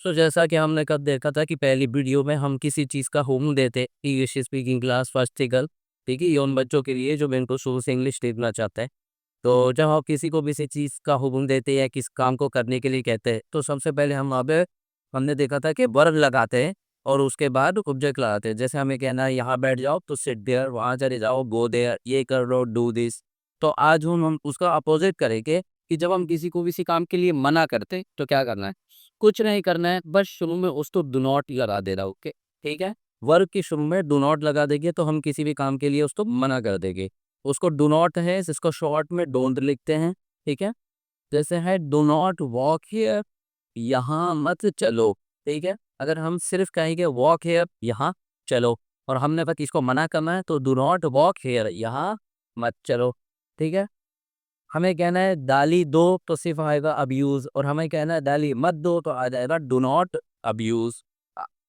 तो जैसा कि हमने कब देखा था कि पहली वीडियो में हम किसी चीज़ का होमवर्क देते English speaking class first girl, ठीक है, ये उन बच्चों के लिए जो बिल्कुल शुरू से इंग्लिश सीखना चाहते हैं। तो जब हम किसी को भी किसी चीज़ का हुक्म देते हैं या किस काम को करने के लिए कहते हैं, तो सबसे पहले हम वहाँ पे हमने देखा था कि वर्ब लगाते हैं और उसके बाद ऑब्जेक्ट लगाते हैं। जैसे हमें कहना है यहाँ बैठ जाओ तो सिट देयर, वहाँ चले जाओ गो देयर, ये कर लो डू दिस। तो आज हम उसका अपोजिट करेंगे कि जब हम किसी को किसी काम के लिए मना करते हैं तो क्या करना है? कुछ नहीं करना है, बस शुरू में उसको डू नॉट लगा देना। ओके, ठीक है। वर्ब की शुरू में डू नॉट लगा देंगे तो हम किसी भी काम के लिए उसको मना कर देंगे। उसको डू नॉट है जिसको शॉर्ट में डोंट लिखते हैं, ठीक है। जैसे है डू नॉट वॉक हियर, यहाँ मत चलो, ठीक है। अगर हम सिर्फ कहेंगे वॉक हियर, यहाँ चलो, और हमने बस इसको मना करना है तो डू नॉट वॉक हियर, यहाँ मत चलो, ठीक है। हमें कहना है गाली दो तो सिर्फ आएगा अब्यूज, और हमें कहना है गाली मत दो तो आ जाएगा डू नॉट अब्यूज।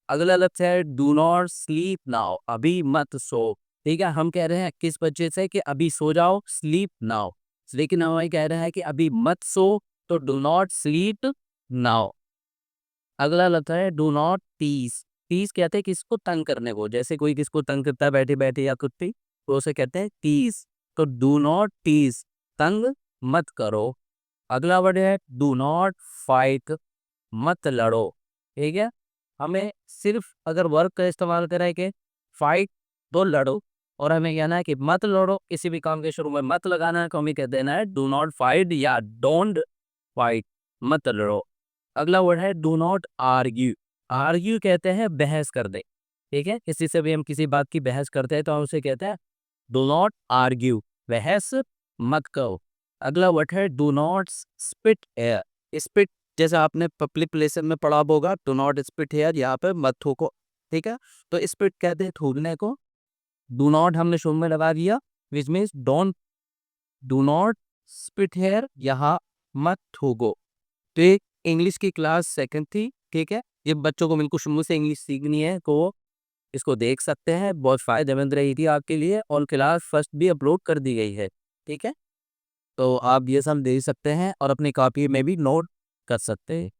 अगला लफ्ज है डू नॉट स्लीप नाउ, अभी मत सो, ठीक है। हम कह रहे हैं किस बच्चे से कि अभी सो जाओ, स्लीप नाउ, लेकिन हमें कह रहे हैं कि अभी मत सो तो डू नॉट स्लीप नाउ। अगला लफ्ज है डू नॉट टीज। टीज कहते हैं किसको तंग करने को, जैसे कोई किसको तंग करता है बैठे बैठे या कुछ भी, तो उसे कहते हैं टीज। तो डू नॉट टीज, तंग मत करो। अगला वर्ड है डू नॉट फाइट, मत लड़ो, ठीक है। हमें सिर्फ अगर वर्ब का इस्तेमाल करें कि फाइट तो लड़ो, और हमें कहना है कि मत लड़ो, किसी भी काम के शुरू में मत लगाना है तो हमें कह देना है डू नॉट फाइट या डोंट फाइट, मत लड़ो। अगला वर्ड है डू नॉट आर्ग्यू। आर्ग्यू कहते हैं बहस कर दे, ठीक है। किसी से भी हम किसी बात की बहस करते हैं तो हम उसे कहते हैं डू नॉट आर्ग्यू, बहस मत करो। अगला वर्ड है do not spit air. Spit जैसे आपने पब्लिक प्लेस में पढ़ा होगा, डू नॉट स्पिट एयर, यहाँ पे मत थूको, ठीक है। तो स्पिट कहते हैं थूकने को। डू नॉट हमने शुरू में लगा दिया which means don't, do not spit here, यहाँ मत थूको। तो ये इंग्लिश की क्लास सेकंड थी, ठीक है। ये बच्चों को बिल्कुल शुरू से इंग्लिश सीखनी है तो वो इसको देख सकते हैं, बहुत फायदेमंद रही थी आपके लिए, और क्लास फर्स्ट भी अपलोड कर दी गई है, ठीक है। तो आप ये सब देख सकते हैं और अपनी कॉपी में भी नोट कर सकते हैं।